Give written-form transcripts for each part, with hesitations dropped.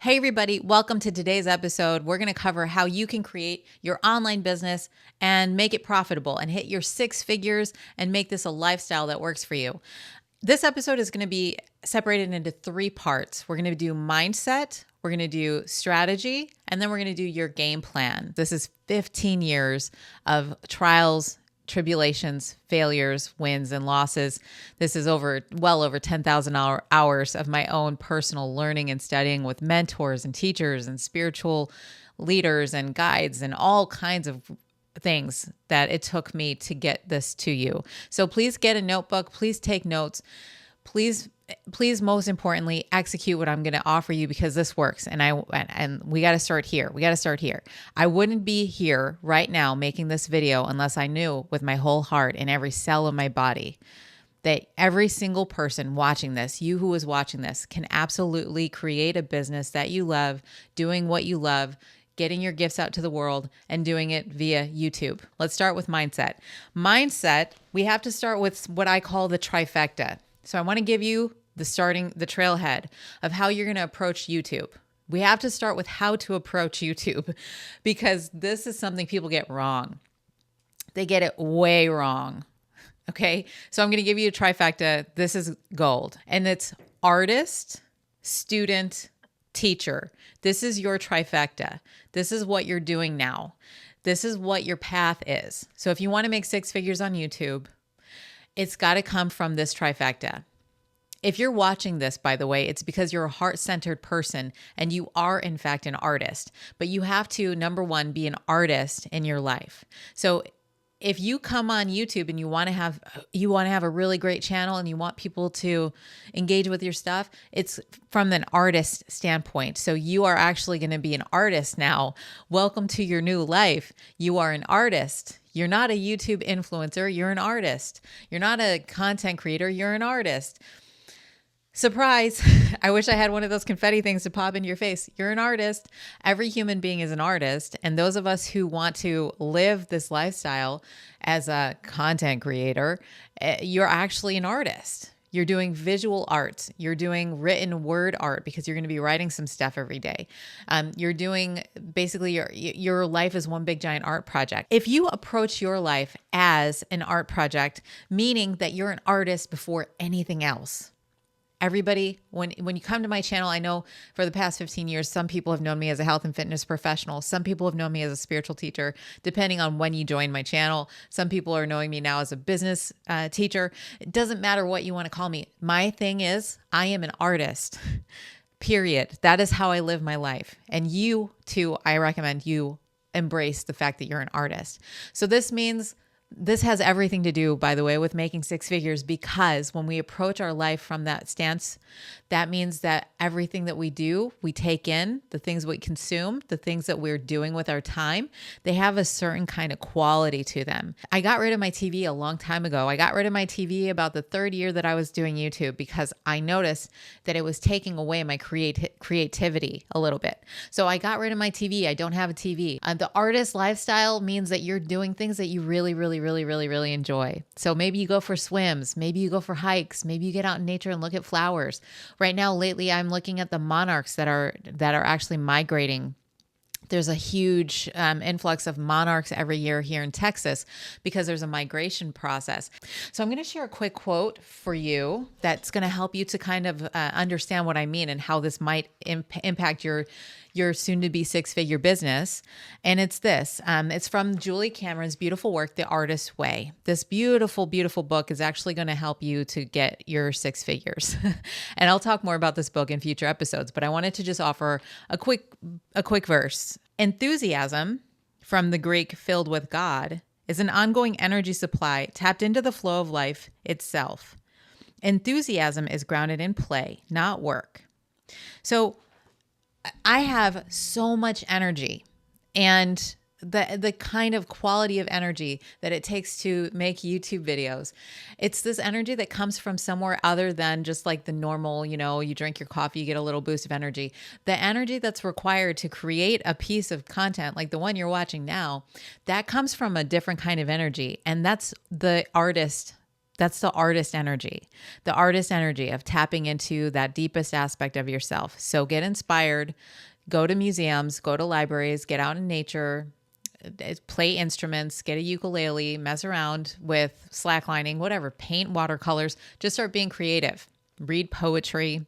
Hey, everybody, welcome to today's episode. We're going to cover how you can create your online business and make it profitable and hit your six figures and make this a lifestyle that works for you. This episode is going to be separated into three parts. We're going to do mindset, we're going to do strategy, and then we're going to do your game plan. This is 15 years of trials, tribulations, failures, wins, and losses. This is well over 10,000 hours of my own personal learning and studying with mentors and teachers and spiritual leaders and guides and all kinds of things that it took me to get this to you. So please get a notebook. Please take notes. Please, most importantly, execute what I'm going to offer you because this works. And we got to start here. I wouldn't be here right now making this video unless I knew with my whole heart and every cell of my body that every single person watching this, you who is watching this, can absolutely create a business that you love, doing what you love, getting your gifts out to the world, and doing it via YouTube. Let's start with mindset. Mindset, we have to start with what I call the trifecta. So I want to give you the trailhead of how you're going to approach YouTube. We have to start with how to approach YouTube because this is something people get wrong. They get it way wrong. Okay. So I'm going to give you a trifecta. This is gold, and it's artist, student, teacher. This is your trifecta. This is what you're doing now. This is what your path is. So if you want to make six figures on YouTube, it's got to come from this trifecta. If you're watching this, by the way, it's because you're a heart-centered person and you are, in fact, an artist. But you have to, number one, be an artist in your life. So if you come on YouTube and you want to have a really great channel and you want people to engage with your stuff, it's from an artist standpoint. So you are actually going to be an artist now. Welcome to your new life. You are an artist. You're not a YouTube influencer. You're an artist. You're not a content creator. You're an artist. Surprise. I wish I had one of those confetti things to pop in your face. You're an artist. Every human being is an artist. And those of us who want to live this lifestyle as a content creator, you're actually an artist. You're doing visual art. You're doing written word art because you're going to be writing some stuff every day. You're doing basically your life is one big giant art project. If you approach your life as an art project, meaning that you're an artist before anything else. Everybody, when you come to my channel, I know for the past 15 years, some people have known me as a health and fitness professional. Some people have known me as a spiritual teacher, depending on when you join my channel. Some people are knowing me now as a business teacher. It doesn't matter what you want to call me. My thing is, I am an artist, period. That is how I live my life. And you too, I recommend you embrace the fact that you're an artist. So this means this has everything to do, by the way, with making six figures, because when we approach our life from that stance, that means that everything that we do, we take in, the things we consume, the things that we're doing with our time, they have a certain kind of quality to them. I got rid of my TV a long time ago. I got rid of my TV about the third year that I was doing YouTube because I noticed that it was taking away my creativity a little bit. So I got rid of my TV. I don't have a TV. The artist lifestyle means that you're doing things that you really, really, really, really, really enjoy. So maybe you go for swims, maybe you go for hikes, maybe you get out in nature and look at flowers. Right now, lately, I'm looking at the monarchs that are actually migrating. There's a huge influx of monarchs every year here in Texas because there's a migration process. So I'm going to share a quick quote for you that's going to help you to kind of understand what I mean and how this might impact your soon-to-be six-figure business. And it's this. It's from Julie Cameron's beautiful work, The Artist's Way. This beautiful, beautiful book is actually going to help you to get your six figures. And I'll talk more about this book in future episodes, but I wanted to just offer a quick verse. Enthusiasm, from the Greek filled with God, is an ongoing energy supply tapped into the flow of life itself. Enthusiasm is grounded in play, not work. So I have so much energy, and the kind of quality of energy that it takes to make YouTube videos. It's this energy that comes from somewhere other than just like the normal, you drink your coffee, you get a little boost of energy. The energy that's required to create a piece of content like the one you're watching now, that comes from a different kind of energy. And that's the artist That's the artist energy of tapping into that deepest aspect of yourself. So get inspired, go to museums, go to libraries, get out in nature, play instruments, get a ukulele, mess around with slacklining, whatever, paint watercolors, just start being creative, read poetry,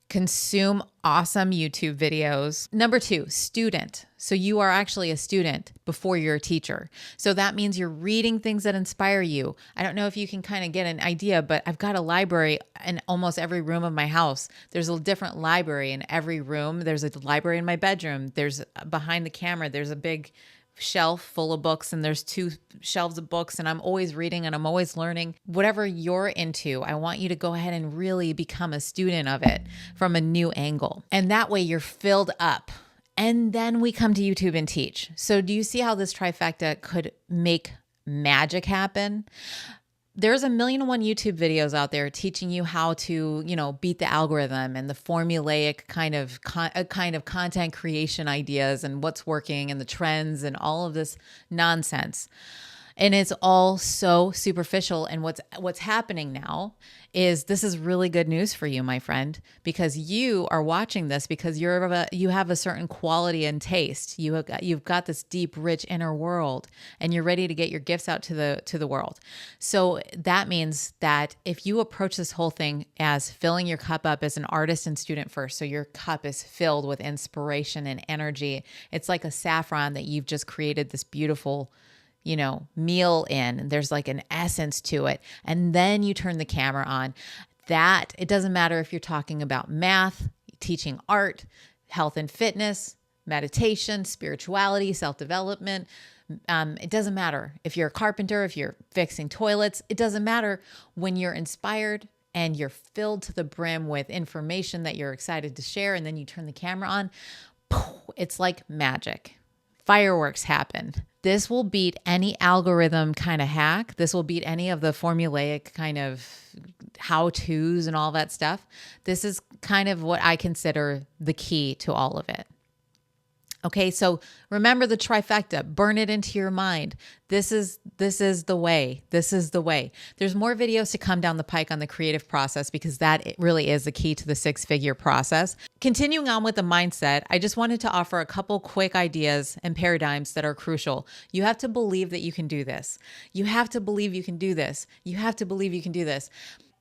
consume awesome YouTube videos. Number 2, student. So you are actually a student before you're a teacher. So that means you're reading things that inspire you. I don't know if you can kind of get an idea, but I've got a library in almost every room of my house. There's a different library in every room. There's a library in my bedroom. There's behind the camera, there's a big shelf full of books, and there's 2 shelves of books, and I'm always reading and I'm always learning. Whatever you're into, I want you to go ahead and really become a student of it from a new angle. And that way you're filled up. And then we come to YouTube and teach. So do you see how this trifecta could make magic happen? There's 1,000,001 YouTube videos out there teaching you how to, beat the algorithm and the formulaic kind of content creation ideas and what's working and the trends and all of this nonsense. And it's all so superficial. And what's happening now is this is really good news for you, my friend, because you are watching this because you have a certain quality and taste. You've got this deep, rich inner world, and you're ready to get your gifts out to the world. So that means that if you approach this whole thing as filling your cup up as an artist and student first, so your cup is filled with inspiration and energy. It's like a saffron that you've just created this beautiful meal in. There's like an essence to it. And then you turn the camera on. That, it doesn't matter if you're talking about math, teaching art, health and fitness, meditation, spirituality, self-development. It doesn't matter if you're a carpenter, if you're fixing toilets. It doesn't matter when you're inspired and you're filled to the brim with information that you're excited to share. And then you turn the camera on. It's like magic. Fireworks happen. This will beat any algorithm kind of hack. This will beat any of the formulaic kind of how-tos and all that stuff. This is kind of what I consider the key to all of it. Okay, so remember the trifecta, burn it into your mind. This is the way. This is the way. There's more videos to come down the pike on the creative process because that really is the key to the 6-figure process. Continuing on with the mindset, I just wanted to offer a couple quick ideas and paradigms that are crucial. You have to believe that you can do this. You have to believe you can do this. You have to believe you can do this.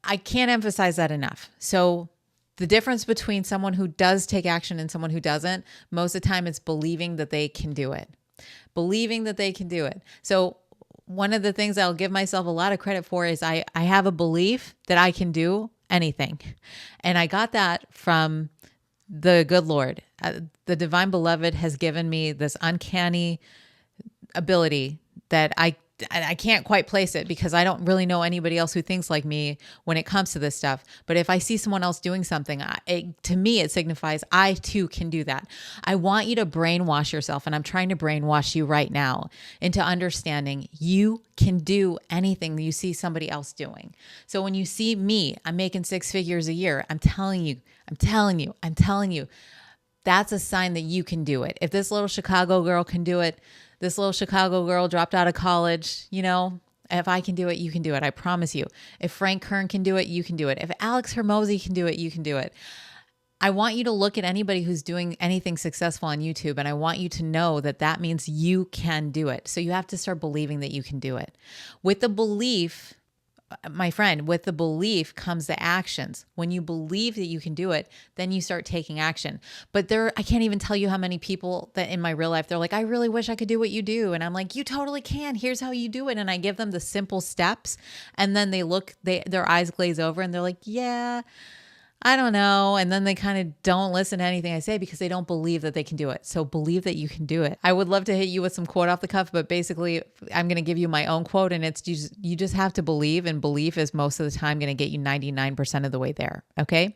I can't emphasize that enough. So the difference between someone who does take action and someone who doesn't, most of the time it's believing that they can do it. Believing that they can do it. So one of the things I'll give myself a lot of credit for is I have a belief that I can do anything. And I got that from the good Lord. The divine beloved has given me this uncanny ability that I can't quite place it because I don't really know anybody else who thinks like me when it comes to this stuff. But if I see someone else doing something, to me, it signifies I too can do that. I want you to brainwash yourself, and I'm trying to brainwash you right now into understanding you can do anything you see somebody else doing. So when you see me, I'm making 6 figures a year. I'm telling you, that's a sign that you can do it. If this little Chicago girl can do it, this little Chicago girl dropped out of college, if I can do it, you can do it. I promise you. If Frank Kern can do it, you can do it. If Alex Hermosi can do it, you can do it. I want you to look at anybody who's doing anything successful on YouTube, and I want you to know that that means you can do it. So you have to start believing that you can do it. With the belief, my friend, with the belief comes the actions. When you believe that you can do it, then you start taking action. But I can't even tell you how many people that in my real life, they're like, I really wish I could do what you do. And I'm like, you totally can. Here's how you do it. And I give them the simple steps. And then their eyes glaze over and they're like, yeah, I don't know. And then they kind of don't listen to anything I say because they don't believe that they can do it. So believe that you can do it. I would love to hit you with some quote off the cuff, but basically I'm going to give you my own quote, and it's you just have to believe, and belief is most of the time going to get you 99% of the way there. Okay.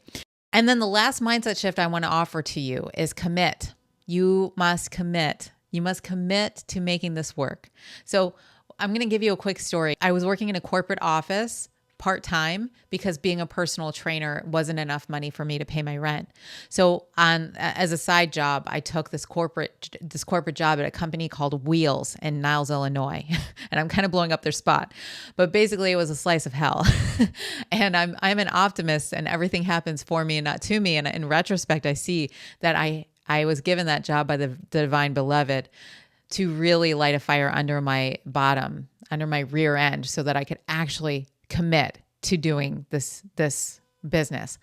And then the last mindset shift I want to offer to you is commit. You must commit. You must commit to making this work. So I'm going to give you a quick story. I was working in a corporate office part-time because being a personal trainer wasn't enough money for me to pay my rent. So as a side job, I took this corporate job at a company called Wheels in Niles, Illinois. And I'm kind of blowing up their spot, but basically it was a slice of hell. And I'm an optimist, and everything happens for me and not to me. And in retrospect, I see that I was given that job by the divine beloved to really light a fire under my bottom, under my rear end, so that I could actually commit to doing this business.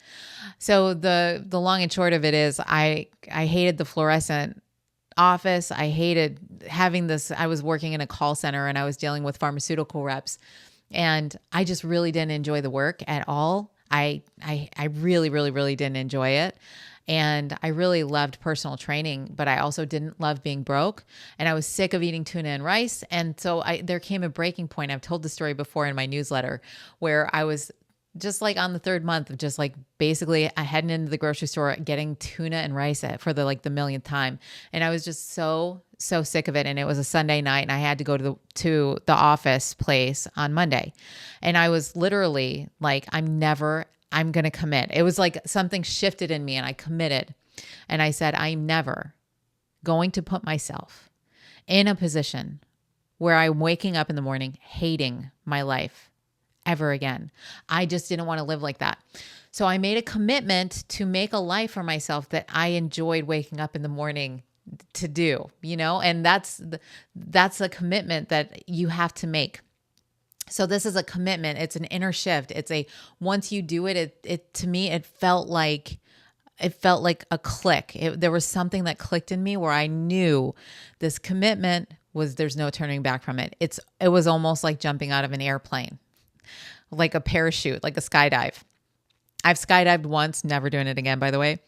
So the long and short of it is I hated the fluorescent office. I hated having this. I was working in a call center and I was dealing with pharmaceutical reps, and I just really didn't enjoy the work at all. I really, really, really didn't enjoy it. And I really loved personal training, but I also didn't love being broke. And I was sick of eating tuna and rice. And so there came a breaking point. I've told the story before in my newsletter, where I was just like on the third month of just like basically heading into the grocery store, getting tuna and rice for the millionth time. And I was just so sick of it. And it was a Sunday night and I had to go to the office place on Monday. And I was literally like, I'm going to commit. It was like something shifted in me and I committed. And I said, I'm never going to put myself in a position where I'm waking up in the morning hating my life ever again. I just didn't want to live like that. So I made a commitment to make a life for myself that I enjoyed waking up in the morning to do, and that's a commitment that you have to make. So this is a commitment. It's an inner shift. Once you do it, it to me, it felt like a click. There was something that clicked in me where I knew this commitment there's no turning back from it. It was almost like jumping out of an airplane, like a parachute, like a skydive. I've skydived once, never doing it again, by the way.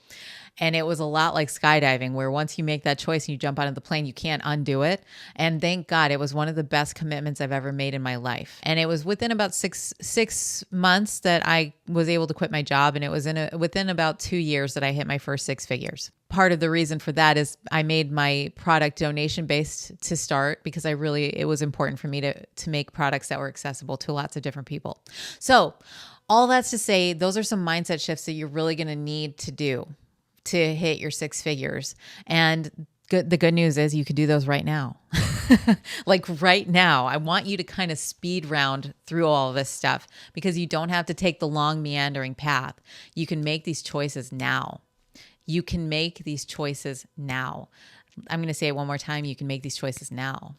And it was a lot like skydiving, where once you make that choice and you jump out of the plane, you can't undo it. And thank God, it was one of the best commitments I've ever made in my life. And it was within about six months that I was able to quit my job. And it was within about 2 years that I hit my first 6 figures. Part of the reason for that is I made my product donation based to start, because it was important for me to make products that were accessible to lots of different people. So all that's to say, those are some mindset shifts that you're really going to need to do to hit your 6 figures. And the good news is you can do those right now. Like right now, I want you to kind of speed round through all of this stuff, because you don't have to take the long meandering path. You can make these choices now. You can make these choices now. I'm going to say it one more time. You can make these choices now.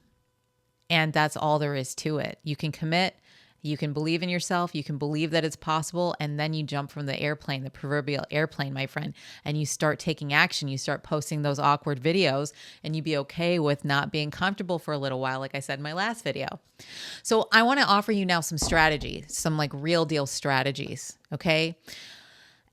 And that's all there is to it. You can commit. You can believe in yourself. You can believe that it's possible. And then you jump from the airplane, the proverbial airplane, my friend, and you start taking action. You start posting those awkward videos, and you be okay with not being comfortable for a little while, like I said in my last video. So I want to offer you now some strategy, some like real deal strategies. Okay.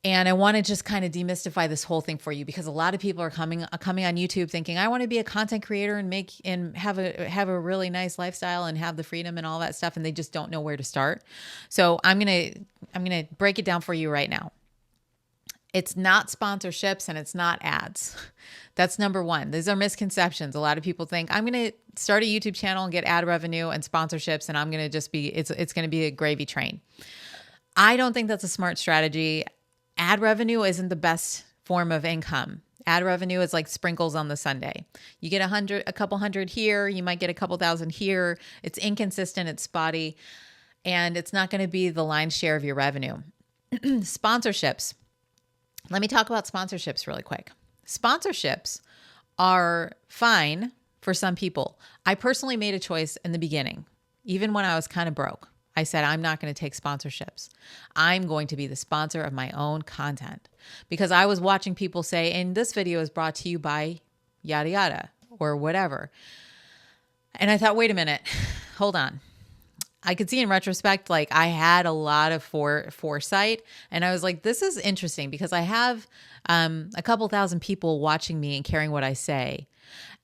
And I want to just kind of demystify this whole thing for you, because a lot of people are coming on YouTube thinking, I want to be a content creator and have a really nice lifestyle and have the freedom and all that stuff, and they just don't know where to start. So I'm going to break it down for you right now. It's not sponsorships and it's not ads. That's number one. These are misconceptions. A lot of people think I'm going to start a YouTube channel and get ad revenue and sponsorships, and I'm going to just it's going to be a gravy train. I don't think that's a smart strategy. Ad revenue isn't the best form of income. Ad revenue is like sprinkles on the sundae. You get a couple hundred here, you might get a couple thousand here. It's inconsistent, it's spotty, and it's not going to be the lion's share of your revenue. Sponsorships. Let me talk about sponsorships really quick. Sponsorships are fine for some people. I personally made a choice in the beginning, even when I was kind of broke. I said, I'm not going to take sponsorships. I'm going to be the sponsor of my own content, because I was watching people say, and this video is brought to you by yada, yada, or whatever. And I thought, wait a minute, hold on. I could see in retrospect, like I had a lot of foresight, and I was like, this is interesting, because I have a couple thousand people watching me and caring what I say.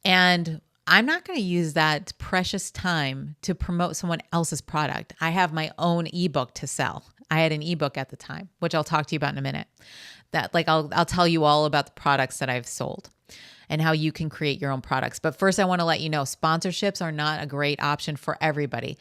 And I'm not going to use that precious time to promote someone else's product. I have my own ebook to sell. I had an ebook at the time, which I'll talk to you about in a minute. I'll tell you all about the products that I've sold and how you can create your own products. But first, I want to let you know, sponsorships are not a great option for everybody.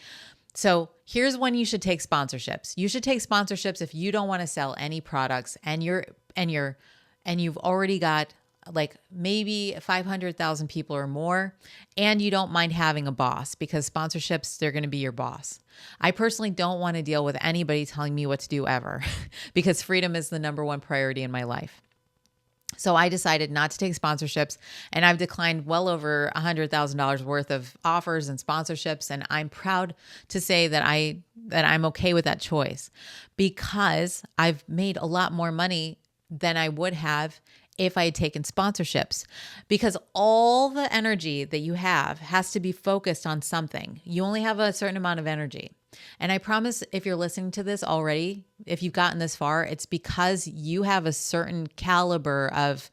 So here's when you should take sponsorships. You should take sponsorships if you don't want to sell any products and you've already got like maybe 500,000 people or more, and you don't mind having a boss, because sponsorships, they're going to be your boss. I personally don't want to deal with anybody telling me what to do ever because freedom is the number one priority in my life. So I decided not to take sponsorships, and I've declined well over $100,000 worth of offers and sponsorships. And I'm proud to say that I'm okay with that choice, because I've made a lot more money than I would have if I had taken sponsorships, because all the energy that you have has to be focused on something. You only have a certain amount of energy. And I promise, if you're listening to this already, if you've gotten this far, it's because you have a certain caliber of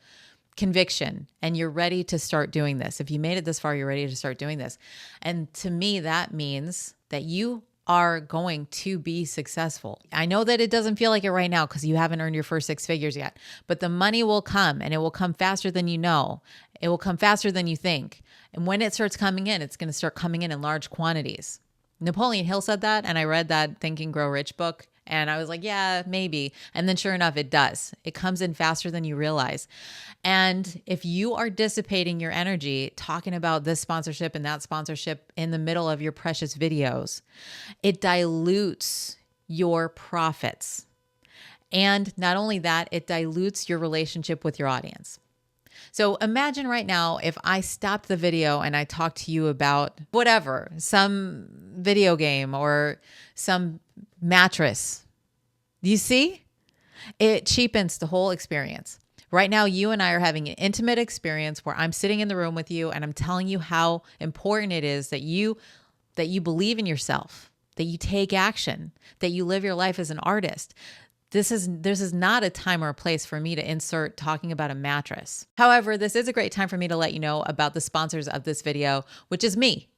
conviction and you're ready to start doing this. If you made it this far, you're ready to start doing this. And to me, that means that you are going to be successful. I know that it doesn't feel like it right now because you haven't earned your first 6 figures yet, but the money will come, and it will come faster than you know. It will come faster than you think. And when it starts coming in, it's going to start coming in large quantities. Napoleon Hill said that, and I read that Think and Grow Rich book, and I was like, yeah, maybe. And then sure enough, it does. It comes in faster than you realize. And if you are dissipating your energy talking about this sponsorship and that sponsorship in the middle of your precious videos, it dilutes your profits. And not only that, it dilutes your relationship with your audience. So imagine right now if I stopped the video and I talked to you about whatever, some video game or some mattress. You see? It cheapens the whole experience. Right now, you and I are having an intimate experience where I'm sitting in the room with you and I'm telling you how important it is that you believe in yourself, that you take action, that you live your life as an artist. This is not a time or a place for me to insert talking about a mattress. However, this is a great time for me to let you know about the sponsors of this video, which is me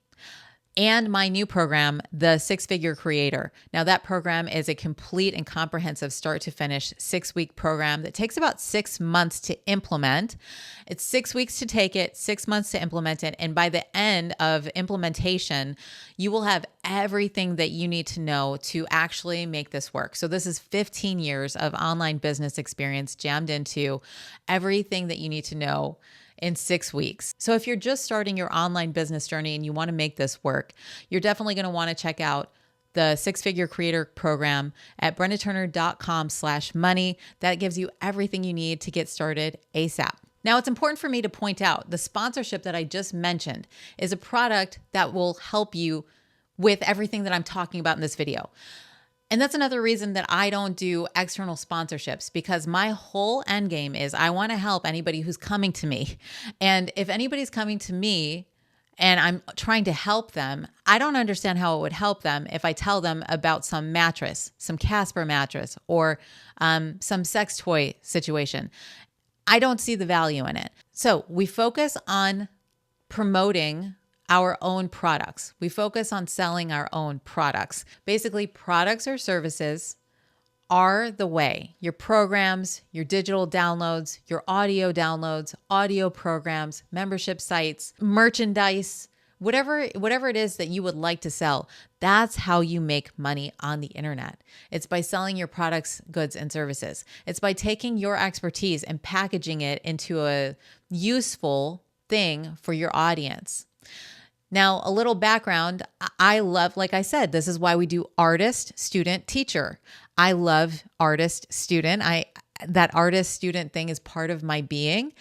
and my new program, the 6-Figure Creator. Now, that program is a complete and comprehensive start to finish 6-week program that takes about 6 months to implement. It's 6 weeks to take it, 6 months to implement it. And by the end of implementation, you will have everything that you need to know to actually make this work. So this is 15 years of online business experience jammed into everything that you need to know in 6 weeks. So if you're just starting your online business journey and you want to make this work, you're definitely going to want to check out the 6-Figure Creator program at brendaturner.com/money. That gives you everything you need to get started ASAP. Now, it's important for me to point out the sponsorship that I just mentioned is a product that will help you with everything that I'm talking about in this video. And that's another reason that I don't do external sponsorships, because my whole end game is I want to help anybody who's coming to me. And if anybody's coming to me and I'm trying to help them, I don't understand how it would help them if I tell them about some mattress, some Casper mattress, or some sex toy situation. I don't see the value in it. So we focus on promoting our own products. We focus on selling our own products. Basically, products or services are the way. Your programs, your digital downloads, your audio downloads, audio programs, membership sites, merchandise, whatever it is that you would like to sell, that's how you make money on the internet. It's by selling your products, goods, and services. It's by taking your expertise and packaging it into a useful thing for your audience. Now, a little background, I love, like I said, this is why we do artist, student, teacher. I love artist, student. That artist, student thing is part of my being.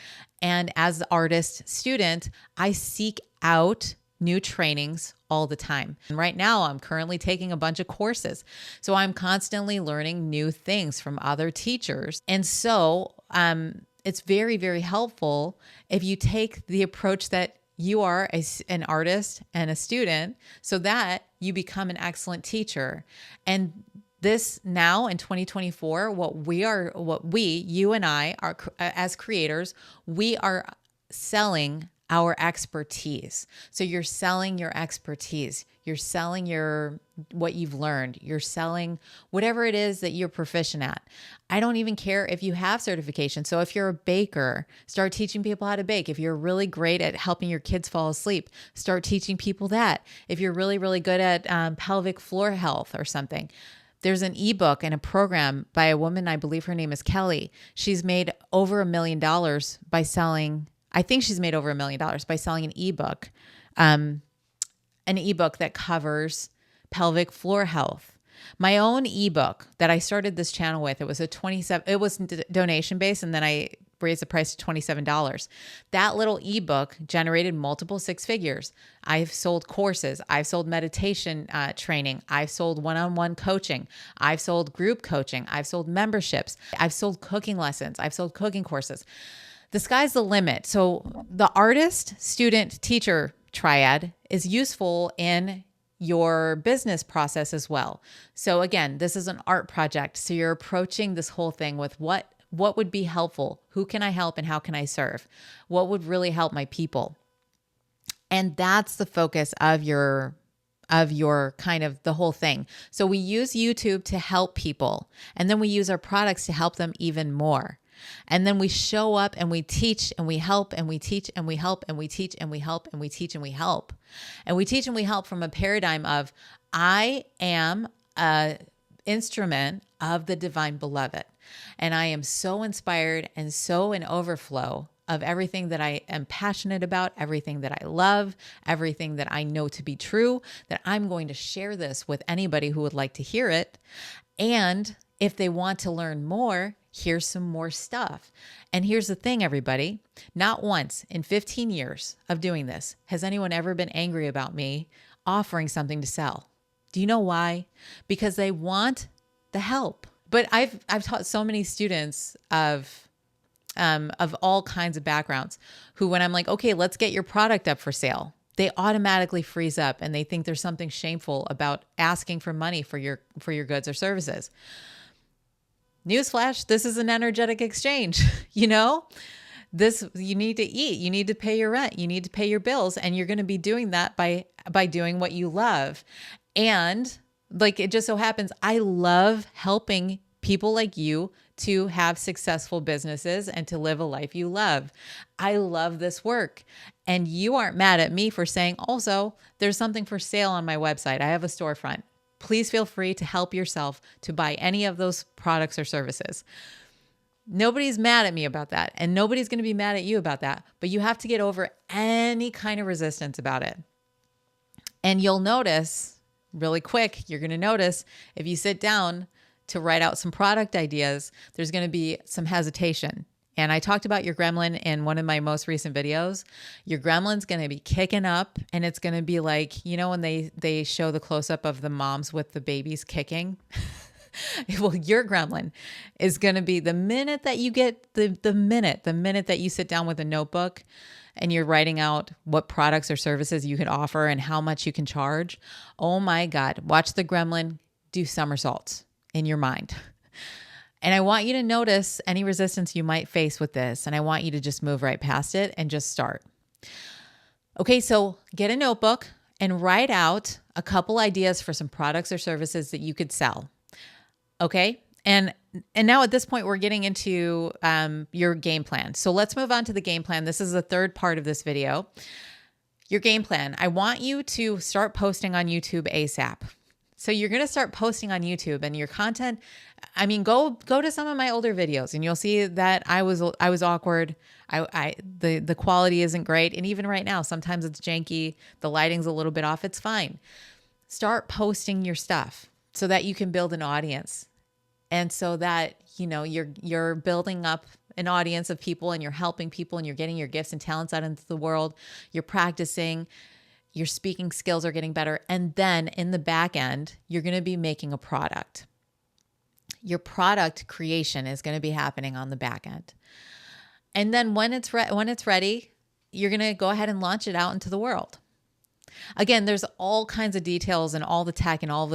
And as the artist, student, I seek out new trainings all the time. And right now, I'm currently taking a bunch of courses. So I'm constantly learning new things from other teachers. And so it's very, very helpful if you take the approach that you are an artist and a student so that you become an excellent teacher. And this now in 2024, you and I are as creators, we are selling our expertise. So you're selling your expertise. You're selling what you've learned. You're selling whatever it is that you're proficient at. I don't even care if you have certification. So if you're a baker, start teaching people how to bake. If you're really great at helping your kids fall asleep, start teaching people that. If you're really, really good at pelvic floor health or something, there's an ebook and a program by a woman, I believe her name is Kelly. She's made over $1 million by selling, I think she's made over $1 million by selling an ebook that covers pelvic floor health. My own ebook that I started this channel with, it was donation based, and then I raised the price to $27. That little ebook generated multiple six figures. I've sold courses. I've sold meditation training. I've sold one-on-one coaching. I've sold group coaching. I've sold memberships. I've sold cooking lessons. I've sold cooking courses. The sky's the limit. So the artist, student, teacher triad is useful in your business process as well. So again, this is an art project. So you're approaching this whole thing with what would be helpful? Who can I help and how can I serve? What would really help my people? And that's the focus of your kind of the whole thing. So we use YouTube to help people, and then we use our products to help them even more. And then we show up and we teach and we help and we teach and we help and we teach and we help and we teach and we help. And we teach and we help from a paradigm of I am an instrument of the divine beloved. And I am so inspired and so in overflow of everything that I am passionate about, everything that I love, everything that I know to be true, that I'm going to share this with anybody who would like to hear it. And if they want to learn more, here's some more stuff. And here's the thing, everybody. Not once in 15 years of doing this has anyone ever been angry about me offering something to sell. Do you know why? Because they want the help. But I've taught so many students of all kinds of backgrounds who, when I'm like, okay, let's get your product up for sale, they automatically freeze up and they think there's something shameful about asking for money for your goods or services. Newsflash, this is an energetic exchange. You need to eat, you need to pay your rent, you need to pay your bills, and you're going to be doing that by doing what you love. And like, it just so happens, I love helping people like you to have successful businesses and to live a life you love. I love this work. And you aren't mad at me for saying, also, there's something for sale on my website. I have a storefront. Please feel free to help yourself to buy any of those products or services. Nobody's mad at me about that, and nobody's going to be mad at you about that, but you have to get over any kind of resistance about it. And you'll notice really quick, you're going to notice if you sit down to write out some product ideas, there's going to be some hesitation. And I talked about your gremlin in one of my most recent videos. Your gremlin's going to be kicking up, and it's going to be like, when they show the close-up of the moms with the babies kicking? Well, your gremlin is going to be the minute that you get the minute that you sit down with a notebook and you're writing out what products or services you can offer and how much you can charge. Oh my God, watch the gremlin do somersaults in your mind. And I want you to notice any resistance you might face with this. And I want you to just move right past it and just start. Okay, so get a notebook and write out a couple ideas for some products or services that you could sell. Okay. And now at this point, we're getting into your game plan. So let's move on to the game plan. This is the third part of this video. Your game plan. I want you to start posting on YouTube ASAP. So you're going to start posting on YouTube, and your content, go to some of my older videos and you'll see that I was awkward. The quality isn't great. And even right now, sometimes it's janky. The lighting's a little bit off. It's fine. Start posting your stuff so that you can build an audience. And so that, you're building up an audience of people, and you're helping people, and you're getting your gifts and talents out into the world. You're practicing. Your speaking skills are getting better. And then in the back end, you're going to be making a product. Your product creation is going to be happening on the back end. And then when it's ready, you're going to go ahead and launch it out into the world. Again, there's all kinds of details and all the tech and all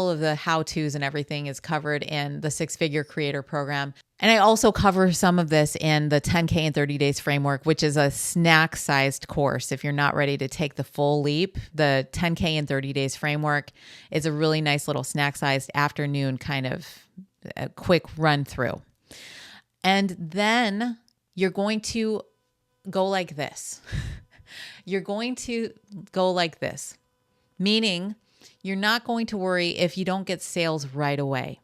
of the how-tos and everything is covered in the Six-Figure Creator Program. And I also cover some of this in the 10K in 30 Days framework, which is a snack-sized course. If you're not ready to take the full leap, the 10K in 30 Days framework is a really nice little snack-sized afternoon kind of a quick run through. And then you're going to go like this. You're going to go like this, meaning you're not going to worry if you don't get sales right away.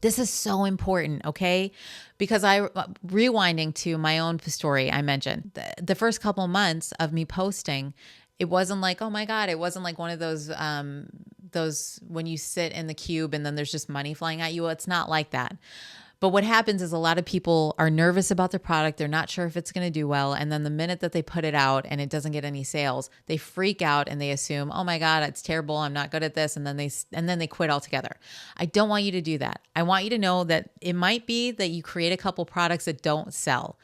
This is so important, okay? Because rewinding to my own story, I mentioned the first couple months of me posting, it wasn't like, oh my God, it wasn't like one of those when you sit in the cube and then there's just money flying at you. It's not like that. But what happens is a lot of people are nervous about their product. They're not sure if it's going to do well. And then the minute that they put it out and it doesn't get any sales, they freak out and they assume, oh my God, it's terrible. I'm not good at this. And then they quit altogether. I don't want you to do that. I want you to know that it might be that you create a couple products that don't sell.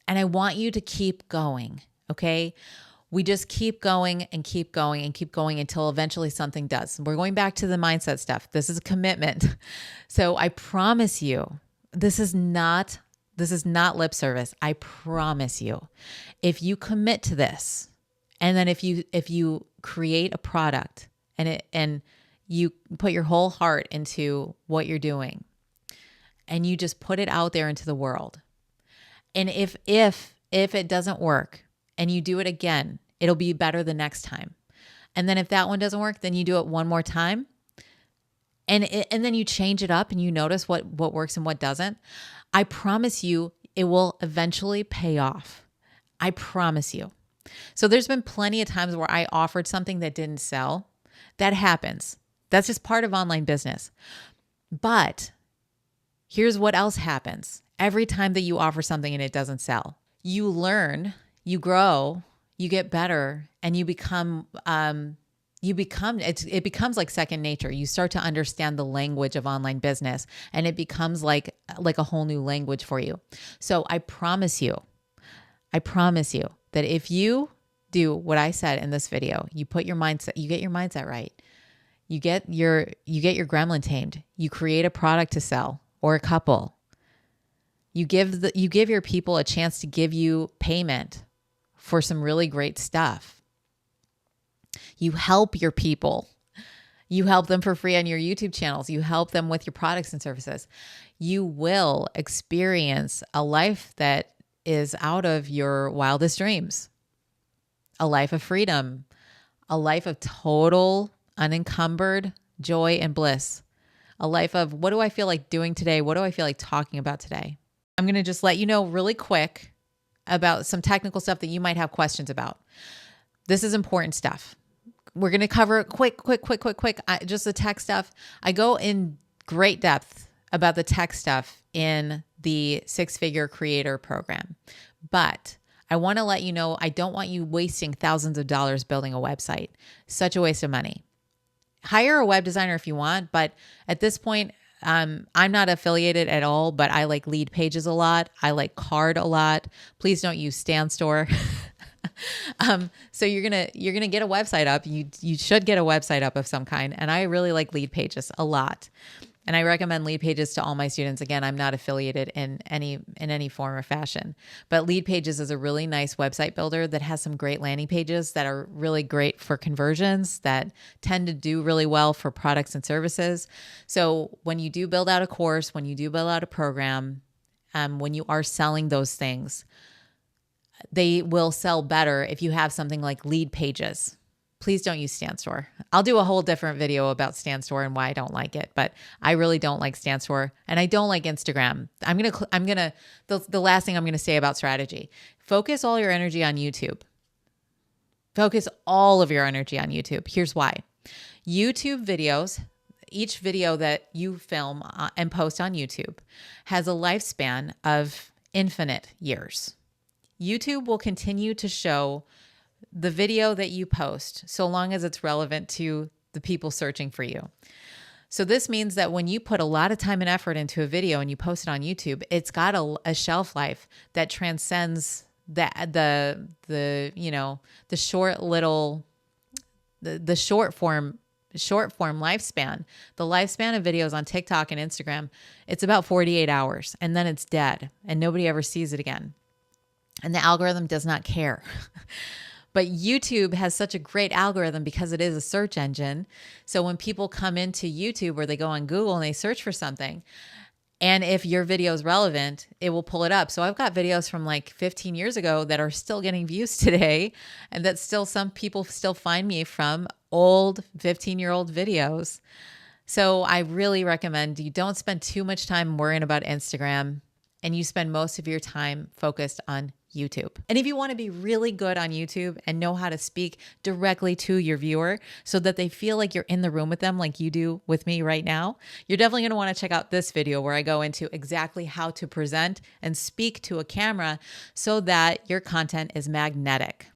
And I want you to keep going. Okay. We just keep going and keep going and keep going until eventually something does. We're going back to the mindset stuff. This is a commitment. So I promise you, this is not lip service. I promise you, if you commit to this, and then if you create a product and you put your whole heart into what you're doing, and you just put it out there into the world, and if it doesn't work and you do it again, it'll be better the next time. And then if that one doesn't work, then you do it one more time. And then you change it up and you notice what works and what doesn't. I promise you, it will eventually pay off. I promise you. So there's been plenty of times where I offered something that didn't sell. That happens. That's just part of online business. But here's what else happens. Every time that you offer something and it doesn't sell, you learn, you grow, you get better, and it becomes like second nature. You start to understand the language of online business, and it becomes like a whole new language for you. So I promise you that if you do what I said in this video, you get your mindset right. You get your gremlin tamed. You create a product to sell or a couple. You give your people a chance to give you payment for some really great stuff. You help your people. You help them for free on your YouTube channels. You help them with your products and services. You will experience a life that is out of your wildest dreams, a life of freedom, a life of total unencumbered joy and bliss, a life of what do I feel like doing today? What do I feel like talking about today? I'm going to just let you know really quick about some technical stuff that you might have questions about. This is important stuff. We're going to cover quick. Just the tech stuff. I go in great depth about the tech stuff in the Six-Figure Creator Program. But I want to let you know, I don't want you wasting thousands of dollars building a website. Such a waste of money. Hire a web designer if you want, but at this point, I'm not affiliated at all, but I like Lead Pages a lot. I like Card a lot. Please don't use StanStore. So you're gonna get a website up. You should get a website up of some kind, and I really like Lead Pages a lot. And I recommend Lead Pages to all my students. Again, I'm not affiliated in any form or fashion, but Lead Pages is a really nice website builder that has some great landing pages that are really great for conversions, that tend to do really well for products and services. So when you do build out a course, when you do build out a program, when you are selling those things, they will sell better if you have something like Lead Pages. Please don't use StanStore. I'll do a whole different video about StanStore and why I don't like it, but I really don't like StanStore, and I don't like Instagram. The last thing I'm gonna say about strategy: focus all your energy on YouTube. Focus all of your energy on YouTube. Here's why: YouTube videos, each video that you film and post on YouTube, has a lifespan of infinite years. YouTube will continue to show the video that you post so long as it's relevant to the people searching for you. So this means that when you put a lot of time and effort into a video and you post it on YouTube, it's got a shelf life that transcends the short little the short form lifespan. The lifespan of videos on TikTok and Instagram, it's about 48 hours and then it's dead and nobody ever sees it again. And the algorithm does not care. But YouTube has such a great algorithm because it is a search engine. So when people come into YouTube or they go on Google and they search for something, and if your video is relevant, it will pull it up. So I've got videos from like 15 years ago that are still getting views today, and that still some people still find me from old 15-year-old videos. So I really recommend you don't spend too much time worrying about Instagram, and you spend most of your time focused on YouTube. And if you want to be really good on YouTube and know how to speak directly to your viewer so that they feel like you're in the room with them like you do with me right now, you're definitely going to want to check out this video where I go into exactly how to present and speak to a camera so that your content is magnetic.